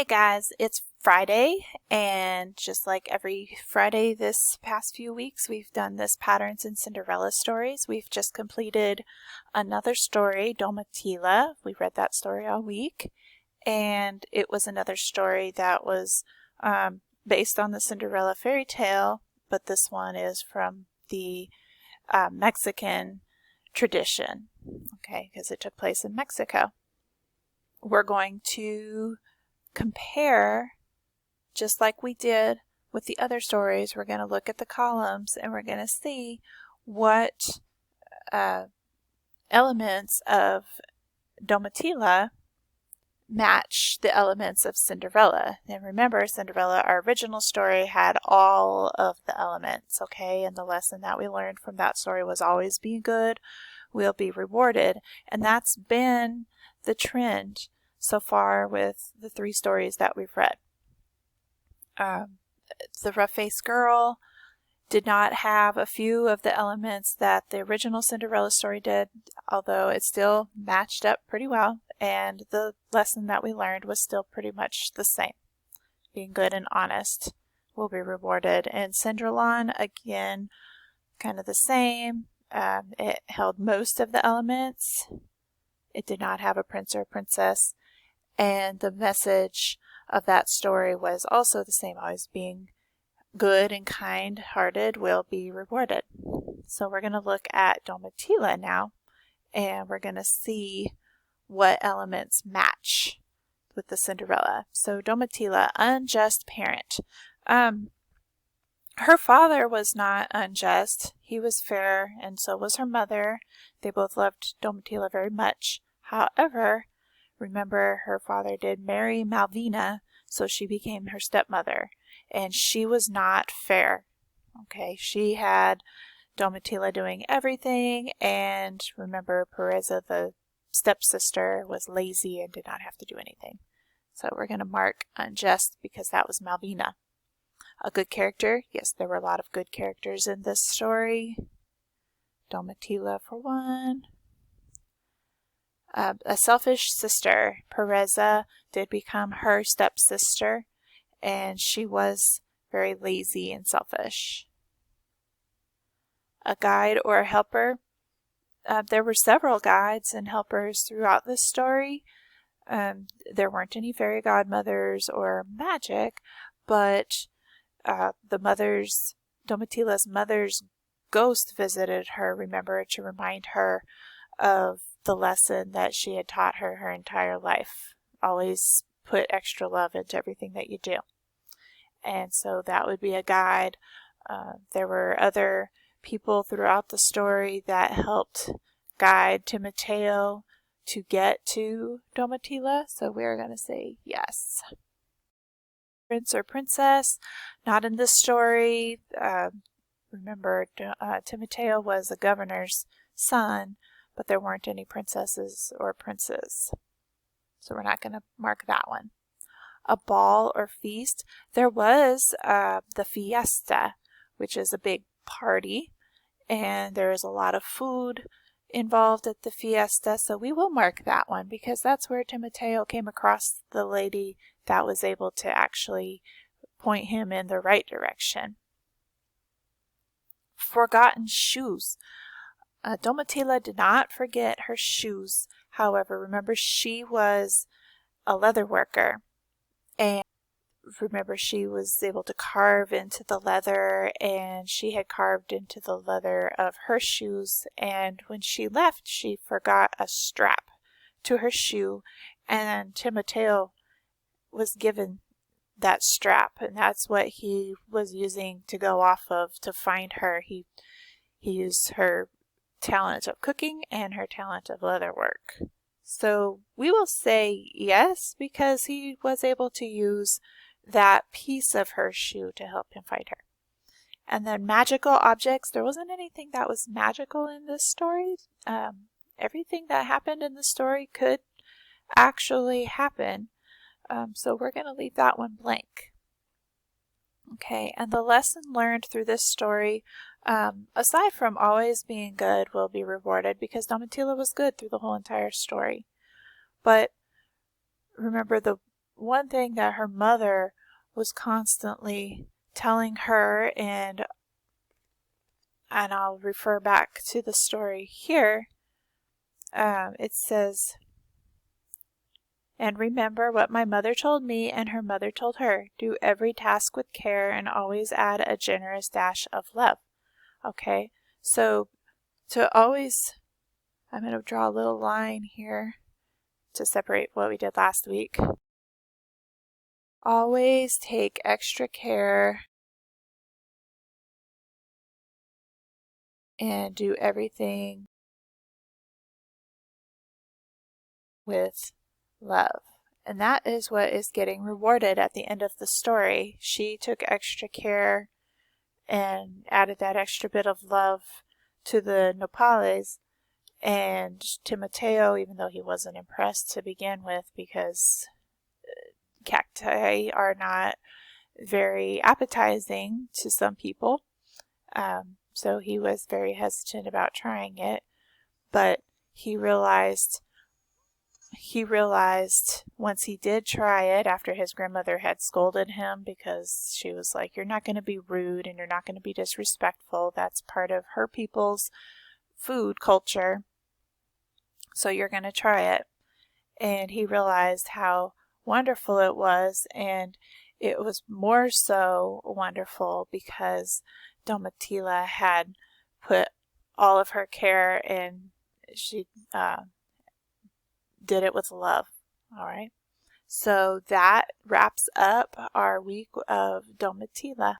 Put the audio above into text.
Hey guys, it's Friday, and just like every Friday this past few weeks, we've done this Patterns in Cinderella stories. We've just completed another story, Domitila. We read that story all week, and it was another story that was based on the Cinderella fairy tale, but this one is from the Mexican tradition, okay, because it took place in Mexico. We're going to compare, just like we did with the other stories. We're going to look at the columns and we're going to see what elements of Domitila match the elements of Cinderella. And remember, Cinderella, our original story, had all of the elements, okay? And the lesson that we learned from that story was always be good, we'll be rewarded. And that's been the trend so far with the three stories that we've read. The rough-faced girl did not have a few of the elements that the original Cinderella story did, although it still matched up pretty well, and the lesson that we learned was still pretty much the same. Being good and honest will be rewarded. And Cinderella, again, kind of the same. It held most of the elements. It did not have a prince or a princess. And the message of that story was also the same, always being good and kind-hearted will be rewarded. So we're going to look at Domitila now, and we're going to see what elements match with the Cinderella. So Domitila, unjust parent. Her father was not unjust. He was fair, and so was her mother. They both loved Domitila very much. However, remember, her father did marry Malvina, so she became her stepmother, and she was not fair. Okay, she had Domitila doing everything, and remember, Pereza, the stepsister, was lazy and did not have to do anything. So we're going to mark unjust because that was Malvina. A good character, yes, there were a lot of good characters in this story. Domitila for one. A selfish sister. Pereza did become her stepsister, and she was very lazy and selfish. A guide or a helper. There were several guides and helpers throughout this story. There weren't any fairy godmothers or magic, but Domitila's mother's ghost visited her, remember, to remind her of the lesson that she had taught her entire life. Always put extra love into everything that you do. And so that would be a guide. There were other people throughout the story that helped guide Timoteo to get to Domitila. So we're going to say yes. Prince or princess, not in this story. Remember, Timoteo was a governor's son, but there weren't any princesses or princes. So we're not going to mark that one. A ball or feast. There was the fiesta, which is a big party, and there is a lot of food involved at the fiesta, so we will mark that one because that's where Timoteo came across the lady that was able to actually point him in the right direction. Forgotten shoes. Domitila did not forget her shoes. However, remember, she was a leather worker, and remember, she was able to carve into the leather, and she had carved into the leather of her shoes, and when she left, she forgot a strap to her shoe, and Timoteo was given that strap, and that's what he was using to go off of to find her. He used her talent of cooking and her talent of leather work. So we will say yes because he was able to use that piece of her shoe to help him find her. And then magical objects. There wasn't anything that was magical in this story. Everything that happened in the story could actually happen. So we're going to leave that one blank. Okay, and the lesson learned through this story, aside from always being good, will be rewarded because Domitila was good through the whole entire story. But remember, the one thing that her mother was constantly telling her, and I'll refer back to the story here. It says, "And remember what my mother told me and her mother told her. Do every task with care and always add a generous dash of love." Okay, so to always, I'm going to draw a little line here to separate what we did last week. Always take extra care and do everything with love. And that is what is getting rewarded at the end of the story. She took extra care and added that extra bit of love to the nopales and to Mateo, even though he wasn't impressed to begin with, because cacti are not very appetizing to some people. So he was very hesitant about trying it, but he realized once he did try it, after his grandmother had scolded him because she was like, "You're not going to be rude and you're not going to be disrespectful. That's part of her people's food culture. So you're going to try it." And he realized how wonderful it was, and it was more so wonderful because Domitila had put all of her care and she did it with love. All right. So that wraps up our week of Domitila.